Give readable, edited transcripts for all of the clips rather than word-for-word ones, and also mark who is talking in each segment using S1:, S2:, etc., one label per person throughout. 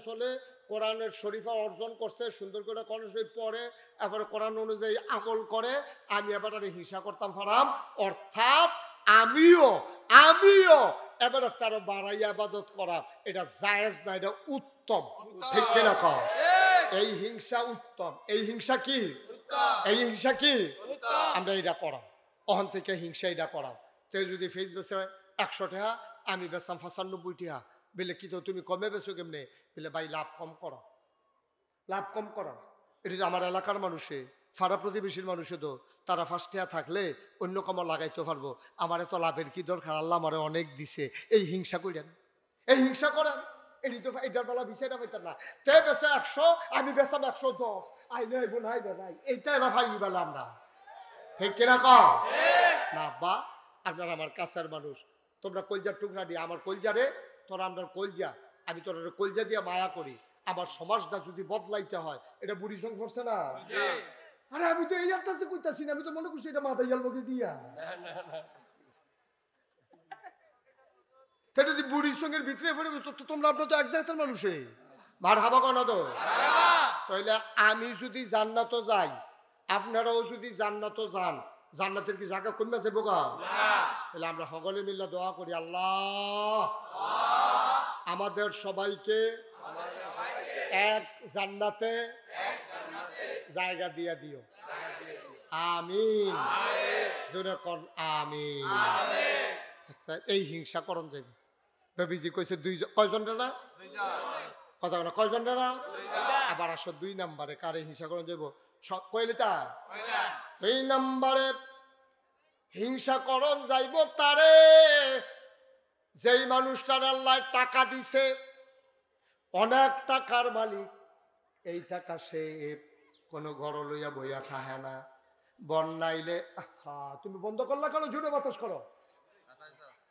S1: চলে কোরআনের শরীফা অর্জন করছে সুন্দর করে কোরআন শরীফ পড়ে এরপরে কোরআন অনুযায়ী আমল করে আমি এবার হিংসা করতাম ফারাম অর্থাৎ আমিও এবার তার বাড়াইয়া ইবাদত করা এটা জায়েজ না এটা উত্তম ঠিক কিনা কও এই হিংসা উত্তম এই হিংসা কি এই হিংসা কি আমরা এটা করাম অহন থেকে হিংসা এটা করাম তো যদি ফেস বেসে 100 টাকা আমি বেচাম 95 টাকা বলে কি তো তুমি কমে বেছো কেমনে বলে ভাই লাভ কম করো এটা আমার এলাকার মানুষে ফারা প্রতিবেশীর মানুষে তো তারা ফার্স্টিয়া থাকলে অন্য কামা লাগাইতে পারবো আমার এত লাভের কি দরকার আল্লাহ আমারে অনেক দিছে এই হিংসা করেন এই হিংসা করেন এটি তো এটার বেলা বিষয়টা পাইতেন না তে বেছে 100 আমি বেচাম 110 আইলে আইব নাই নাই এইটা না ভাই বেলা আমরা ঠিক কিনা কও না বা আপনার আমার কাছের মানুষ তোমরা কলজার টুকরা দিয়ে আমার কলজারে তোরা আমরা কলজা আমি তোর কলজা দিয়ে মায়া করি আমার সমাজটা যদি বদলাইতে হয় এটা বুড়ি সঙ্গ করছে না আরে আমি তো এই আত্মাছে কইতাছি না আমি তো মনে করছি এটা মাথায় গেল বকে দিয়া সেটা যদি বুড়ির সঙ্গের ভিতরে পড়ে তোমরা আপনার তো এক জায়গার মানুষে মার হাবা কনা তো তাইলে আমি যদি জান্নাত যাই আপনারাও যদি জান্নাত যান জান্নাতের কি জায়গা কমে যাবো গা তাহলে আমরা সকলে মিলে দোয়া করি আল্লাহ আমাদের সবাইকে এক জান্নাতে জায়গা দিয়ে দিও আমিন জোরে কোন আমিন আচ্ছা এই হিংসা করন যাবে নবীজি কইছে কয়জন না কথা না কয়জন না আবার আসো 2 নম্বরে কারে হিংসা করন যাবো কইলে তা এই নম্বরে হিংসা করন যাইব তারে যেই মানুষটার আল্লাহ টাকা দিছে অনেক টাকার মালিক এই টাকা সে কোনো ঘর লইয়া বইয়া থাহে না বন্যাইলে তুমি বন্ধ করলা কেন জুড়ে বাতাস করো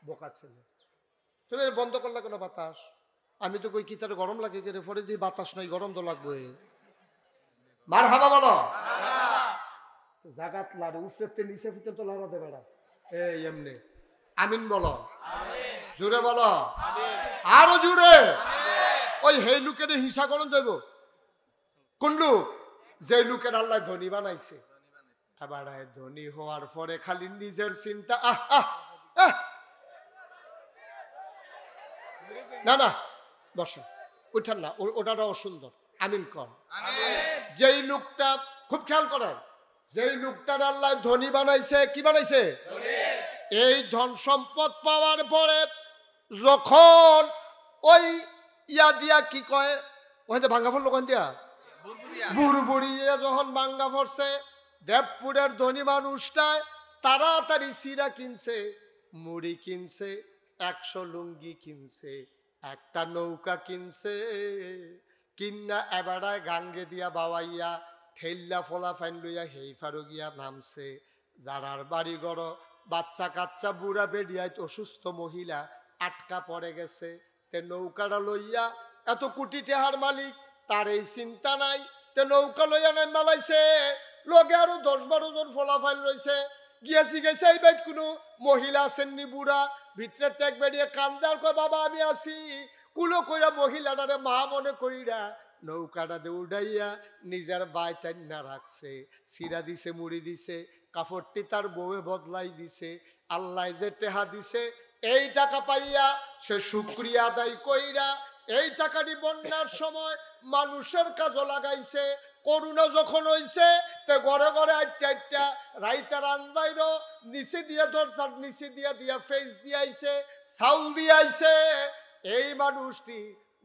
S1: বোকা ছেলে তুমি বন্ধ করলা কেন বাতাস আমি তো কই কি তার গরম লাগে কে পরে যে বাতাস নাই গরম তো লাগবে মার হাবা বলো জাগাত লাড়ে উঠতে নিচে ফুটে তো লড়াতে বেড়া এই এমনি আমিন বলো জোরে বলো আরো জোরে ওই হে লোকের হিংসা করন যাইব কোন লোক যে লোকের আল্লাহ ধনী বানাইছে আবার ধনী হওয়ার পরে খালি নিজের চিন্তা না না বসো উঠান না ওটাটা অসুন্দর আমিন কর যেই লোকটা খুব খেয়াল করেন যেই লোকটার আল্লাহ ধনী বানাইছে কি বানাইছে এই ধন সম্পদ পাওয়ার পরে যখন ওই ইয়া দিয়া কি কয় ওখানে ভাঙ্গা পড়লো ওখান দিয়া বুড়বুড়িয়ে যখন ভাঙ্গা পড়ছে দেবপুরের ধনী মানুষটায় তাড়াতাড়ি সিরা কিনছে মুড়ি কিনছে 100 লুঙ্গি কিনছে একটা নৌকা কিনছে কিন্না এবারায় গাঙ্গে দিয়া বাবাইয়া ঠেল্লা ফলা ফাইন লইয়া হেই ফারুগিয়া নামছে যারার বাড়ি গড় বাচ্চা কাচ্চা বুড়া বেডিয়ায় অসুস্থ মহিলা আটকা পড়ে গেছে তে নৌকাটা লইয়া এত কোটি টাকার মালিক তার এই চিন্তা নাই তে নৌকা লইয়া নাই মালাইছে লগে আরো 10-12 জন ফলাফাইল রয়েছে গিয়েছি গেছে এই বাইট কোনো মহিলা আসেননি বুড়া ভিতরে ত্যাগ বেরিয়ে কান্দার কয় বাবা আমি আসি কুলো কইরা মহিলাটারে মা মনে কইরা নৌকাটা দৌড়াইয়া নিজের বাই টাইনা রাখছে সিরা দিছে মুড়ি দিছে কাপড়টি তার বউয়ে বদলাই দিছে আল্লাহ যে টেহা দিছে এই টাকা পাইয়া সে শুকরিয়া আদায় কইরা এই টাকাটি বন্যার সময় মানুষের কাজে লাগাইছে করুণা যখন হইছে তে ঘরে ঘরে আইটা রাইতার আন্দাইর নিচে দিয়ে দরজার নিচে দিয়া ফেস দিয়াইছে চাউল দিয়াইছে এই মানুষটি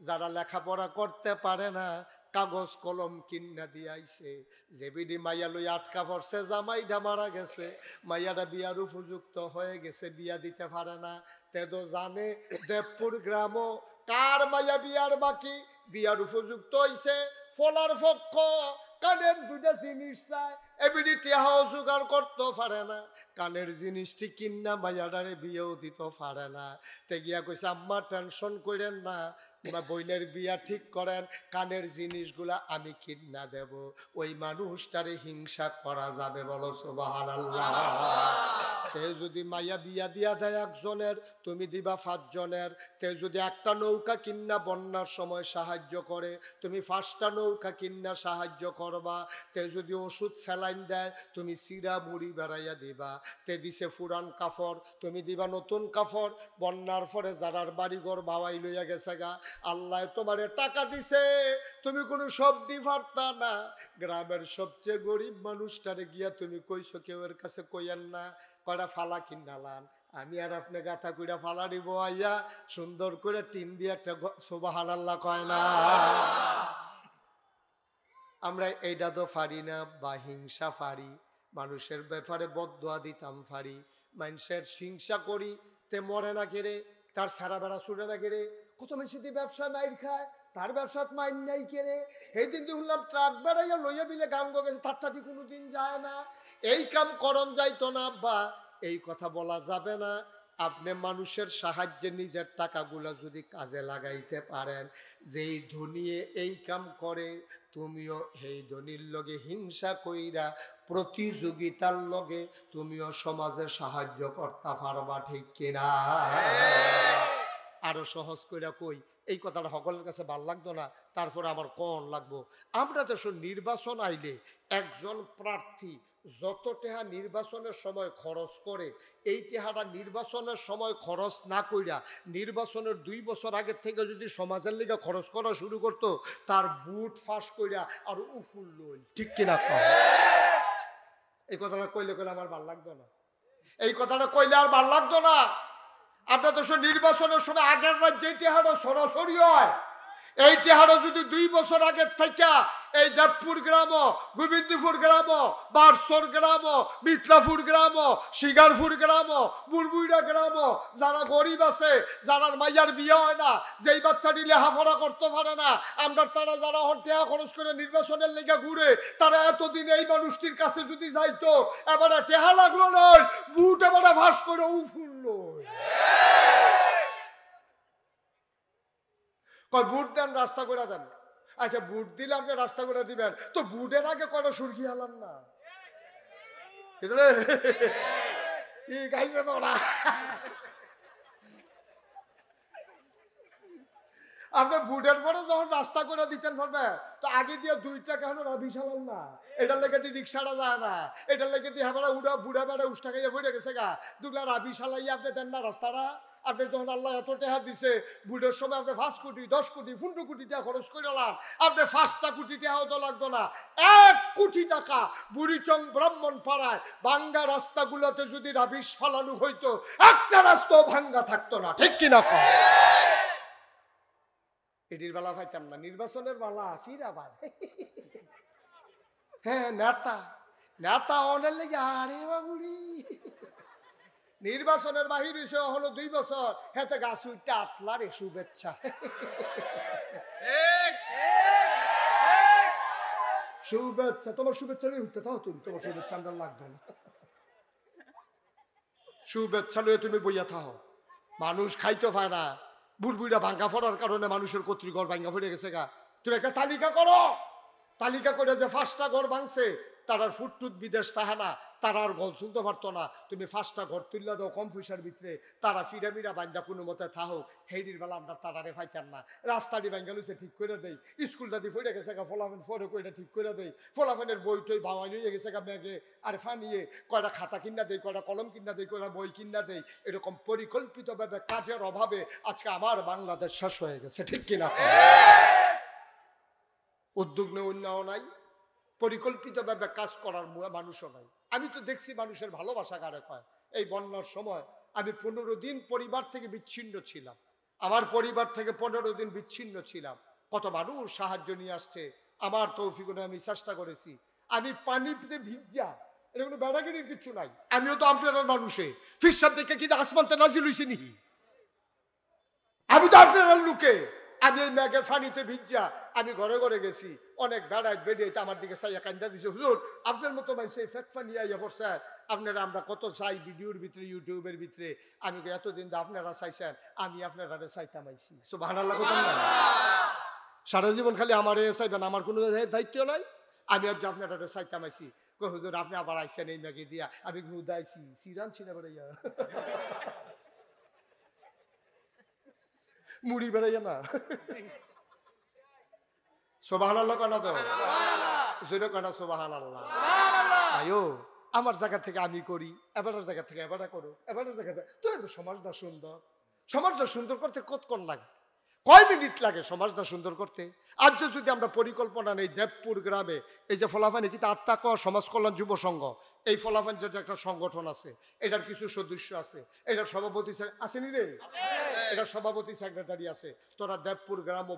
S1: যারা লেখাপড়া করতে পারে না কাগজ কলম কিনা দিয়াইছে যে বিডি মাইয়া লই আটকা পড়ছে জামাইটা মারা গেছে মাইয়াটা বিয়ার উপযুক্ত হয়ে গেছে বিয়া দিতে পারে না তেদো জানে দেবপুর গ্রাম কার মাইয়া বিয়ার বাকি বিয়ার উপযুক্ত হইছে ফলার পক্ষ কানের 2টা জিনিস চায় এবিডি টেহাও জোগাড় করতে পারে না, কানের জিনিসটি কিন্না মাইয়াডারে বিয়েও দিতে পারে না। তে গিয়া কইছে আম্মা টেনশন করেন না, বইনের বিয়া ঠিক করেন, কানের জিনিসগুলা আমি কিন্না দেব। ওই মানুষটারে হিংসা করা যাবে, বলো সুবহানাল্লাহ। তে যদি মাইয়া বিয়া দিয়া দেয় একজনের, তুমি দিবা 5 জনের। তে যদি একটা নৌকা কিন্না বন্যার সময় সাহায্য করে, তুমি 5টা নৌকা কিন্না সাহায্য করবা। তে যদি ওষুধ স্যালাইন দেয়, তুমি চিরা মুড়ি বেড়াইয়া দিবা। তে দিছে পুরান কাপড়, তুমি দিবা নতুন কাপড়। বন্যার পরে যারার বাড়িঘর বাওয়াই লইয়া গেছে গা, আল্লাহ তোমারে টাকা দিছে, তুমি কোনো সবজি পারতা না। গ্রামের সবচেয়ে গরিব মানুষটারে গিয়া তুমি কইছো, কেউ এর কাছে কইয়েন না, কয়টা ফালা কিনালান, আমি আর আপনি গাথা কইরা ফালা দিব আইয়া সুন্দর করে টিন দিয়ে একটা সুবহানাল্লাহ কয় না। আমরা এইটা তো পারি না, বা হিংসা পারি, মানুষের ব্যাপারে বদদোয়া দিতাম পারি, মানুষের হিংসা করি, তে মরে না কেড়ে, তার সারা বেড়া ছুটে না কেড়ে। কত মেশিতে ব্যবসা মাইর খায়, তার ব্যবসাত মাইন নাই কেড়ে। এই দিন শুনলাম ট্রাক বেড়াইয়া লইয়া বিলে গান গেছে, তার টাটি কোনোদিন যায় না। এই কাম করণ যাইতো না, বা এই কথা বলা যাবে না। আপনি মানুষের সাহায্যে নিজের টাকাগুলো যদি কাজে লাগাইতে পারেন, যেই ধনিয়ে এই কাম করে, তুমিও এই ধনির লগে হিংসা কইরা প্রতিযোগিতার লগে তুমিও সমাজে সাহায্য করতে পারবা, ঠিক কিনা? আরো সহজ কইরা কই, এই কথাটা সকলের কাছে ভাল লাগতো না, তারপরে আমার কোন লাগবো। আমরা দেশ নির্বাচন আইলে একজন প্রার্থী যত টাকা নির্বাচনের সময় খরচ করে, এই টাকাটা নির্বাচনের সময় খরচ না কইরা নির্বাচনের 2 বছর আগে থেকে যদি সমাজের লিগে খরচ করা শুরু করতো, তার বুট ফাঁস কইরা আর উফুল লই, ঠিক কিনা? এই কথাটা কইলে আমার ভাল লাগতো না, এই কথাটা কইলে আর ভাল লাগতো না। আপনার দেশ নির্বাচনের সময় আগের রাত যে টাকাটা সরাসরি হয়, এই টাকাটা যদি 2 বছর আগের থেকে এই দেবপুর গ্রাম, গোবিন্দপুর গ্রাম, বারসর গ্রাম, মিথলাপুর গ্রাম, শিগারপুর গ্রাম, বুড়বুইড়া গ্রাম, যারা গরিব আছে, যারা মাইয়ার বিয়ে হয় না, যেই বাচ্চাটি লেখাপড়া করতে পারে না, আমরা তারা যারা টাকা খরচ করে নির্বাচনের লেগে ঘুরে, তারা এতদিন এই মানুষটির কাছে যদি যাইতো, এবারে টেহা লাগলো নয়, বুট এবারে ফাঁস করে উফুল কয় বুট দেন, রাস্তা করে দেন। আচ্ছা, বুট দিলে আপনি রাস্তা করে দিবেন, তো বুটের আগে কয়টা সুরকি হালান না, গাইছে তোরা। আপনি বুটের পরে যখন রাস্তা করে দিতেন পারবে, তো আগে দিয়ে 2টা কেন রবি চালান না, এটার লেগে দিয়ে রিক্সাটা যায় না, এটার লেগে দিয়ে হেবারা উড়া বুড়া বেড়া উষ্টা খাইয়া পড়ে গেছে গা, দুগলা রাবি চালাইয়া আপনি দেন না রাস্তাটা। আপনি যখন আল্লাহ এত টাকা দিছে, বুড়ের সময় আপনি 5 কোটি 10 কোটি 15 কোটি টাকা খরচ করে লান, আপনি 5টা কোটি টাকাও তো লাগতো না, 1 কোটি টাকা বুড়িচং ব্রাহ্মণ পাড়ায় ভাঙ্গা রাস্তাগুলোতে যদি রাবিশ ফালানো হইতো, একটা রাস্তাও ভাঙ্গা থাকতো না, ঠিক কিনা? এটির বেলা পাইতাম না, নির্বাচনের বেলা ফিরা ভাই। হ্যাঁ, নেতা নেতা অনেক লেগে, আরে বাবুড়ি নির্বাচনের বাহির হইছে হলো 2 বছর, হেতে গাছ উঠতে আতলারে শুভেচ্ছা। শুভেচ্ছা, তোমার শুভেচ্ছা নিয়ে উঠতে থাও, তুমি তোমার শুভেচ্ছা আমরা লাগবে না, শুভেচ্ছা নিয়ে তুমি বইয়া থাও। মানুষ খাইতে পায় না, বুড়বুড়া ভাঙ্গা ফোড়ার কারণে মানুষের কর্তৃঘর ভাঙ্গা ফিরে গেছে গা। তুমি একটা তালিকা করো, তালিকা করে যে 5টা ঘর ভাঙছে, তার আর ফুটটুট বিদেশ তাহা না, তারা আর ঘর তুলতে পারতো না, তুমি 5টা ঘর তুললে দাও কম পয়সার ভিতরে, তারা ফিরামিরা বান্ধা কোনো মতে থাহো। হেডির বেলা আমরা তারারে ফাইতাম না, রাস্তাটি ভাঙ্গা লইছে ঠিক করে দেই, স্কুলটা দিয়ে ফিরে গেছে গা, ফলাফেন ফটো কইটা ঠিক করে দেই, ফলাফেনের বই টই ভাওয়াই নিয়ে গেছে গা ব্যাগে, আর ফানিয়ে কয়টা খাতা কিনা দেই, কয়টা কলম কিনা দেই, কয়টা বই কিনা দেই। এরকম পরিকল্পিতভাবে কাজের অভাবে আজকে আমার বাংলাদেশ শেষ হয়ে গেছে, ঠিক কিনা? উদ্যোগ নেওয়া নাই, পরিকল্পিতভাবে কাজ করার মানুষও নাই। আমি তো দেখছি মানুষের ভালোবাসা কারে কয়। এই বন্যার সময় আমি 15 দিন পরিবার থেকে বিচ্ছিন্ন ছিলাম, আমার পরিবার থেকে 15 দিন বিচ্ছিন্ন ছিলাম। কত মানুষ সাহায্য নিয়ে আসছে, আমার তৌফিকে আমি চেষ্টা করেছি। আমি পানিতে ভিজা, এটা কোনো বেড়াগিরির কিছু নাই, আমিও তো আপনার মানুষে ফিরসাদ দেখে কিনা আসমানতে নাজিল হইছে নি, আমি তো আপনার লোকে। আমি এই মেঘের ফানিতে ভিজা আমি ঘরে ঘরে গেছি, অনেক বেড়ায় বেড়িয়ে আমার দিকে চাইয়া কান্দা দিছে, হুজুর আপনার মতো মানুষ এই ফেক ফানি আইয়া পড়ছে, আপনারা আমরা কত চাই ভিডিওর ভিতরে ইউটিউবের ভিতরে, আমি এতদিন আপনারা চাইছেন, আমি আপনারা চাইতাম আইছি। সুবহানাল্লাহ। সারা জীবন খালি আমার চাইবেন, আমার কোনো দায়িত্ব নাই, আমি আর আপনারা চাইতাম আইছি। হুজুর আপনি আবার আইসেন এই মেঘে দিয়া, আমি নুদাইছি সিরান ছিনা বেড়াইয়া মুড়ি বেড়াইয়া না। সুবহানাল্লাহ কেন তো জোরে কেন সুবহানাল্লাহ। আয়ো আমার জায়গা থেকে আমি করি, এবারের জায়গা থেকে এবারে করো, এবারের জায়গা থেকে তো সমাজটা সুন্দর। সমাজটা সুন্দর করতে কতক্ষণ লাগে, কয় মিনিট লাগে সমাজটা সুন্দর করতে? আজ যদি আমরা পরিকল্পনা নেই, দেবপুর গ্রামে এই যে ফলাফানি কিন্তু আত্মাক সমাজ কল্যাণ যুব সংঘ, এই ফলাফান যে একটা সংগঠন আছে, এটার কিছু সদস্য আছে, এটার সভাপতি আসেনি রে, এটার সভাপতি সেক্রেটারি আছে। তোরা দেবপুর গ্রামও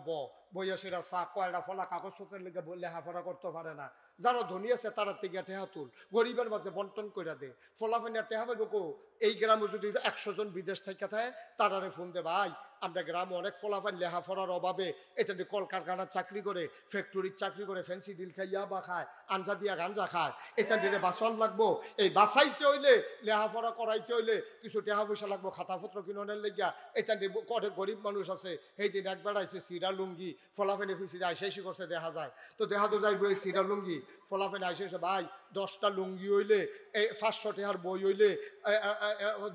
S1: বইয়াসীরা চা কয়টা ফলা কাগজপত্রের লেগে লেখাপড়া করতে পারে না, যারা ধনী আছে তারা থেকে টেহা তুল, গরিবের মাঝে বন্টন করে দে। ফলাফানিয়া টেহা পাইব কো? এই গ্রামে যদি 100 জন বিদেশ থেকে থাকে তারারে ফোন দে, ভাই আমরা গ্রামে অনেক ফলাফান লেখাপড়ার অভাবে এটা কলকারখানার চাকরি করে, ফ্যাক্টরির চাকরি করে, ফ্যান্সি ডিল খাইয়া বা খায়, আঞ্জা দিয়া গাঞ্জা খায়, এটা দিলে বাঁচান লাগবো। এই বাঁচাইতে হইলে লেখাপড়া করাইতে হইলে কিছু টাকা পয়সা লাগবো, খাতাপত্র কিনের লেগিয়া। এটা অনেক গরিব মানুষ আছে, সেই দিন একবার আইসে সিরা লুঙ্গি ফলাফেনে ফিসিরা আইসে করছে দেখা যায়, তো দেখা তো যাইব এই সিরা লুঙ্গি ফলাফেনে আইসে, ভাই 10টা লুঙ্গি হইলে, 500 টাকার বই হইলে,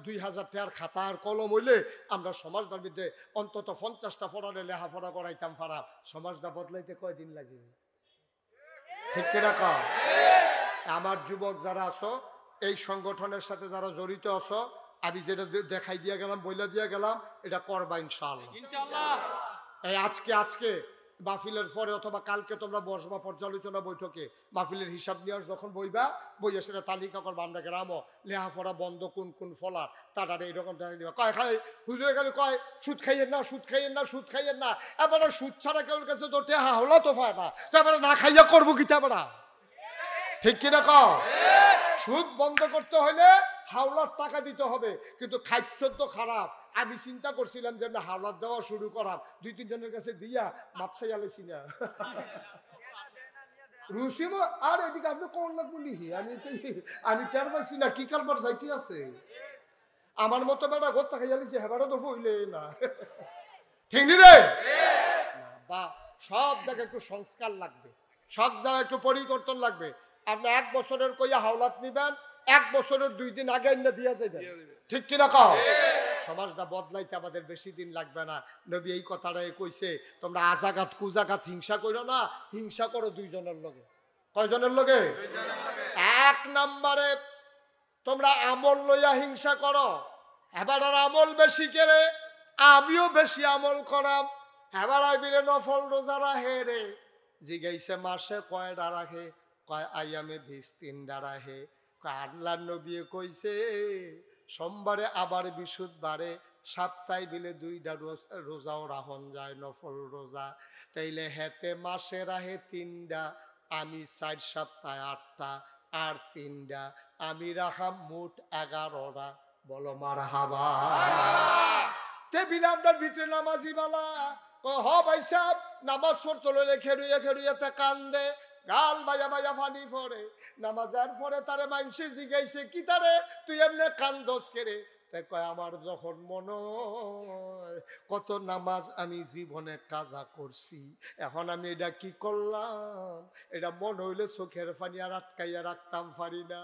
S1: 2000 টাকার খাতা আর কলম হইলে আমরা সমাজটার মধ্যে অন্তত 50টা ফরারে লেখাপড়া করাইতাম পারা। সমাজটা বদলাইতে কয়দিন লাগে? ঠিক কিনা কও? আমার যুবক যারা আছো, এই সংগঠনের সাথে যারা জড়িত আছো, আমি যেটা দেখাই দিয়া গেলাম, বইলা দিয়া গেলাম, এটা করবা ইনশাআল্লাহ। এই আজকে মাহফিলের পরে অথবা কালকে তোমরা বসবা পর্যালোচনা বৈঠকে, মাহফিলের হিসাব নিয়ে যখন বইয়া সেটা তালিকা করবা, আমরা গ্রামও লেখাপড়া বন্ধ কোন কোন ফলার তারা এইরকম দেখা দিবা। কয় খাই হুজুরে খালি কয় সুদ খাইয়েন না, সুদ খাইয়েন না, সুদ খাইয়েন না। এবারে সুদ ছাড়া কেউ কাছে তো টেহা হলো তো পায় না, তো এবারে না খাইয়া করবো কি তারপরা? ঠিক কিনা কও? সুদ বন্ধ করতে হলে হাওলার টাকা দিতে হবে, কিন্তু খাদ্য তো খারাপ। আমি চিন্তা করছিলাম যে আমি হাওলার দেওয়া শুরু করাম, 2-3 জনের কাছে দিয়া মাপসাই আলেছি না রুসিম। আর এদিকে আপনি কোন লাগবো লিহি, আমি টের পাইছি না কি কারবার যাইতে আছে। আমার মতো বেটা ঘর টাকা জালিছি, হেবারও তো হইলে না, ঠিক নি রে? বা সব জায়গায় একটু সংস্কার লাগবে, সব জায়গায় একটু পরিবর্তন লাগবে। আপনি 1 বছরের কইয়া হাওলাত নিবেন, 1 বছরের 2 দিন আগে না দিয়া যাবেন, ঠিক কিনা কও? সমাজটা বদলাইতে আমাদের বেশি দিন লাগবে না। নবী এই কথাটাই কইছে, তোমরা আজাগাত কুজাগাত হিংসা করো না, হিংসা করো 2 জনের লগে। কয়জনের লগে? 1 নম্বরে তোমরা আমল লইয়া হিংসা করো, এবার আর আমল বেশি করে আমিও বেশি আমল করাম, এবার আইবিরে নফল রোজা রাখে রে, জিগাইছে মাসে কয়টা রাখে, কয় আইয়ামে 20-3টা রাখে। আল্লাহর নবী কইছে সোমবারে আবার বিশুদ্ধবারে সপ্তাহে বিলে 2টা রোজাও রাখন যায়, নফল রোজা। তাইলে হেতে মাসে রাহে 3টা, আমি 4 সপ্তাহে 8টা, আর 3টা আমি রাখাম মোট 11টা। বলো মারহাবা। টেবিলে আপনার ভিতরে নামাজি বালা হ ভাই সাহেব, নামাজ পড়তে লইলে খেরুইয়াতে কান্দে, গাল বাজা বাজা ফানি পড়ে। নামাজের পরে তারে মানসি জিগাইছে কি তারে তুই এমনি কান্দস কেরে? তাই কয় আমার যখন মনে হয় কত নামাজ আমি জীবনে কাজা করছি, এখন আমি এটা কি করলাম, এটা মনে হইলে চোখের পানি আর আটকাইয়া রাখতাম পারি না।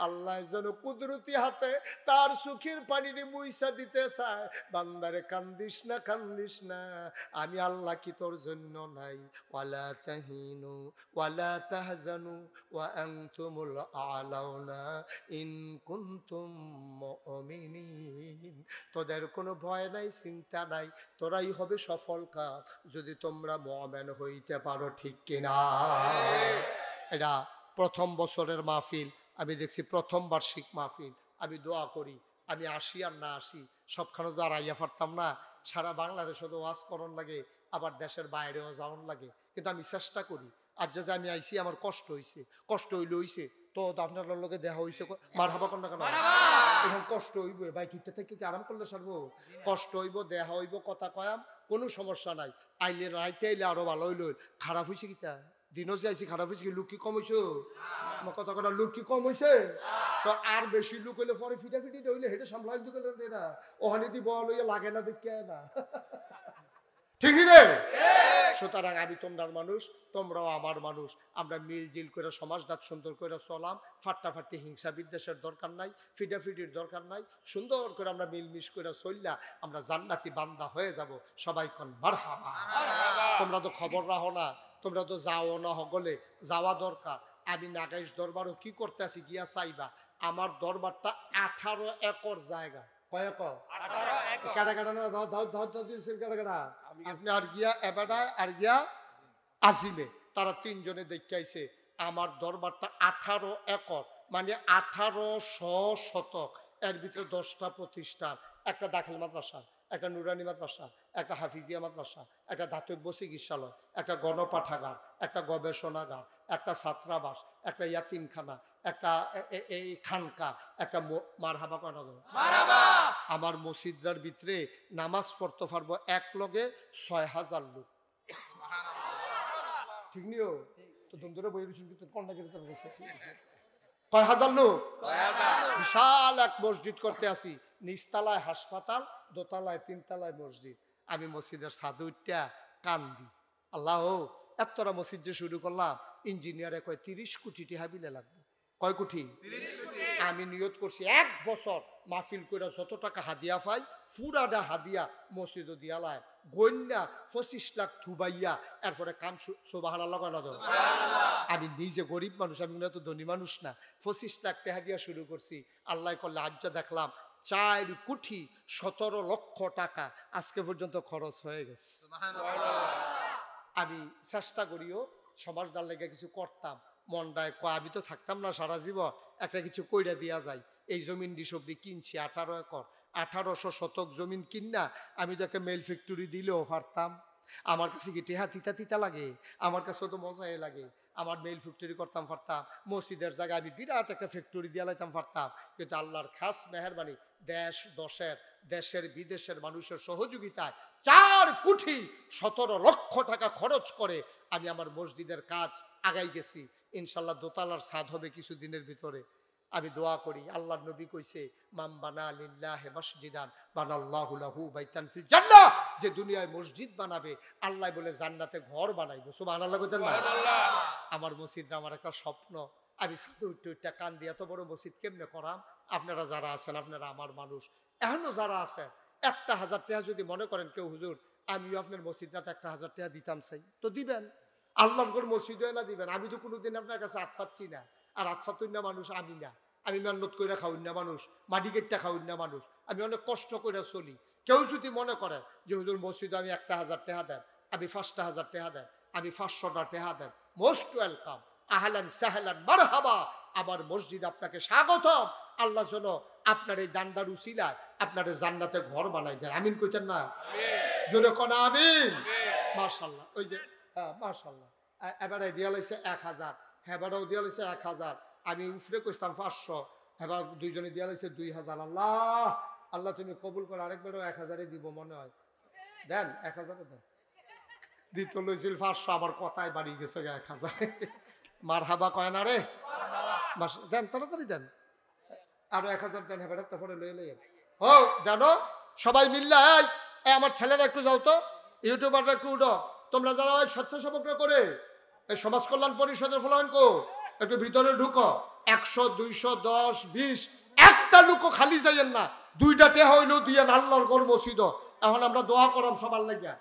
S1: আল্লাহ যেন কুদরতি হাতে তার চোখের পানিরে মুইসা দিতে চায়, বান্দারে কান্দিস না, কান্দিস না, আমি আল্লাহ কি তোর জন্য নাই? ওয়ালা তাহিনু ওয়ালা তাহজানু ওয়া আনতুমুল আলাউনা ইন কুনতুম মুমিনিন। তোদের কোনো ভয় নাই, চিন্তা নাই, তোরাই হবে সফল কাজ যদি তোমরা মুমিন হইতে পারো, ঠিক কিনা? এটা প্রথম বছরের মাহফিল, আমি দেখছি প্রথম বার্ষিক মাহফিল। আমি দোয়া করি আমি আসি আর না আসি, সবখানে তো আর আইয়া পারতাম না, সারা বাংলাদেশে তো ওয়াজ করন লাগে, আবার দেশের বাইরেও যাওয়ান লাগে, কিন্তু আমি চেষ্টা করি। আজ যে আমি আইসি আমার কষ্ট হইছে, কষ্ট হইছে তো আপনার লোকে দেখা হইছে, মার হাবা কর না কেন? এখন কষ্ট হইব ভাই, তুইটা থেকে কি আরাম করলে সারবো? কষ্ট হইব, দেহা হইব, কথা কয়াম, কোনো সমস্যা নাই। আইলে রাইতে আইলে আরো ভালো হইল। খারাপ হয়েছে কিতা দিনও যে আইসি খারাপ হয়েছে কি? লোক কি কম হয়েছে? আমার কথা কথা লোক কি কম হয়েছে? তো আর বেশি লোক হইলে পরে ফিটাফিটি হইলে হেঁটে সামলাই দিকে না ওখানে দি বল হইয়া লাগে না দেখে না ঠিক রে। সুতরাং আমি তোমরার মানুষ, তোমরাও আমার মানুষ। আমরা মিলজিল করে সমাজটা সুন্দর করে চলাম। ফাট্টাফাট্টি হিংসা বিদ্বেষের দরকার নাই, ফিটাফিটির দরকার নাই। সুন্দর করে আমরা মিলমিশ করে চললা আমরা জান্নাতি বান্দা হয়ে যাব। সবাই কোন মারহাবা। তোমরা তো খবর রাখো না, তোমরা তো যাও না হগলে, যাওয়া দরকার। আমি নাগাইশ দরবারও কি করতে আছি গিয়া চাইবা। আমার দরবারটা 18 একর জায়গা। কয় একর? কাটা কাটা না আপনি আর গিয়া এবাডায় আর গিয়া আজিমে তারা তিনজনে দেখে আইছে আমার দরবারটা 18 একর, মানে 1800 শতক। এর ভিতরে 10টা প্রতিষ্ঠান, একটা দাখিল মাদ্রাসা, একটা নুরানি মাদ্রাসা, একটা হাফিজিয়া মাদ্রাসা, একটা দাতব্য চিকিৎসালয়, একটা গণপাঠাগার, একটা গবেষণাগার, একটা ছাত্রাবাস, একটা ইয়াতিমখানা, একটা এই খানকা, একটা মারহাবা করা গেল। আমার মসজিদার ভিতরে নামাজ পড়তে পারবো এক লগে 6000 লোক। ঠিক নিও তো তুমি ধরে বই কন্যা করে কয় হাজার লোক? বিশাল এক মসজিদ করতে আসি। নিচতলায় হাসপাতাল, দোতলায় 3তলায় মসজিদ। আমি মসজিদের ছাদে উঠা কান্দি, আল্লাহ এতটা মসজিদ যে শুরু করলাম, ইঞ্জিনিয়ারে কয় 30 কোটি টাকা বিলে লাগবে। কয় কোটি? আমি নিয়ত করছি 1 বছর মাহফিল করে যত টাকা হাদিয়া পাই পুরাটা হাদিয়া মসজিদও দিয়ালায় গন্যা 25 লাখ থুবাইয়া এরপরে কাম সুবহানাল্লাহ লাগানো দাও। আমি নিজে গরিব মানুষ, আমি তো ধনী মানুষ না। 25 লাখ টাকা দিয়া শুরু করছি। আল্লাহ করলে আজ দেখলাম 4 কোটি 17 লক্ষ টাকা আজকে পর্যন্ত খরচ হয়ে গেছে। আমি চেষ্টা করিও সমাজটার লেগে কিছু করতাম। মনটায় আমি তো থাকতাম না সারা জীবন, একটা কিছু কইরা দিয়া যায়। এই জমিন ডিসবরি কিনছি 18 একর, 1800 শতক জমিন কিনা আমি তো একটা মেল ফ্যাক্টরি দিলেও পারতাম। আমার কাছে কি টেহা তিতা তিতা লাগে? আমার কাছে তো মজাই লাগে। আমার মেল ফ্যাক্টরি করতাম পারতাম, মসজিদের জায়গায় আমি বিরাট একটা ফ্যাক্টরি দিয়ে লাইতাম পারতাম। কিন্তু আল্লাহর খাস মেহেরবানি, দেশের বিদেশের মানুষের সহযোগিতায় 4 কোটি 17 লক্ষ টাকা খরচ করে আমি আমার মসজিদের কাজ আগাই গেছি। ইনশাল্লাহ দোতলার ছাদ হবে কিছুদিনের ভিতরে। আমি দোয়া করি, আল্লাহর নবী কইছে মাম বানা লিল্লাহি মাসজিদান বানাল্লাহু লাহু বাইতান ফিল জান্নাহ। যে দুনিয়ায় মসজিদ বানাবে আল্লাহ বলে জান্নাতে ঘর বানাইবো। সুবহানাল্লাহ কইতেন না? আমার মসজিদটা আমার একটা স্বপ্ন। আমি ছাদে উঠে কান দিয়ে এত বড় মসজিদ কেমনে করাম? আপনারা যারা আছেন আপনারা আমার মানুষ, এখনো যারা আছেন 1000 টাকা যদি মনে করেন কেউ হুজুর আমিও আপনার মসজিদটাতে 1000 টাকা দিতাম চাই তো দিবেন। আল্লাহর ঘর মসজিদ না দিবেন। আমি তো কোনোদিন আপনার কাছে হাত পাচ্ছি না। আর হাত পাতুন না মানুষ আমি না। আমি মেহনত করে খাউন না মানুষ, মাটি কেটটা খাউন না মানুষ। আমি অনেক কষ্ট করে চলি। কেউ যদি মনে করেন যে হুজুর মসজিদে আমি 1000 টাকা দেন, আমি 5000 টাকা দেন, আমি 500টা টাকা দেন, মোস্ট ওয়েলকাম, আহলান সাহলান মারহাবা। আমার মসজিদ আপনাকে স্বাগতম। আল্লাহ যেন আপনার এই দান্ডার উসিলায় আপনার জান্নাতে ঘর বানাই দেয়। আমিন কইতেন না? জোরে কোন আমিন। মাশাআল্লাহ। ওই যে মাশাআল্লাহ এবারে দিয়া লাইছে 1000, হেবারও দিয়া লাইছে 1000, আমি উফরে কইতাম 500, এবার দুইজনে দিয়া লাইছে 2000। আল্লাহ আল্লাহ তুমি কবুল করো। আরেকবারও 1000 দিব মনে হয়। দেন 1000 দেন। দিত লইছিল 500, আমার কথায় বাড়ি গেছে 1000। মারহাবা কয় না রে? দেন তাড়াতাড়ি দেন, আরো 1000 দেন। হেবারে তারপরে লই লই ও জানো সবাই মিল্লা। এই আমার ছেলেরা একটু যাও তো, ইউটিউবাররা একটু উঠো। তোমরা যারা ওই স্বেচ্ছাসেবকরা করে এই সমাজ কল্যাণ পরিষদের ফলাঙ্কো একটু ভিতরে ঢুকো। 100, 200, 10, 20 একটা লুকো খালি যাইয়েন না। 2টা টেহা হইলেও দিয়ে আল্লাহর ঘর মসজিদ। এখন আমরা দোয়া করলাম সবার লাগিয়া।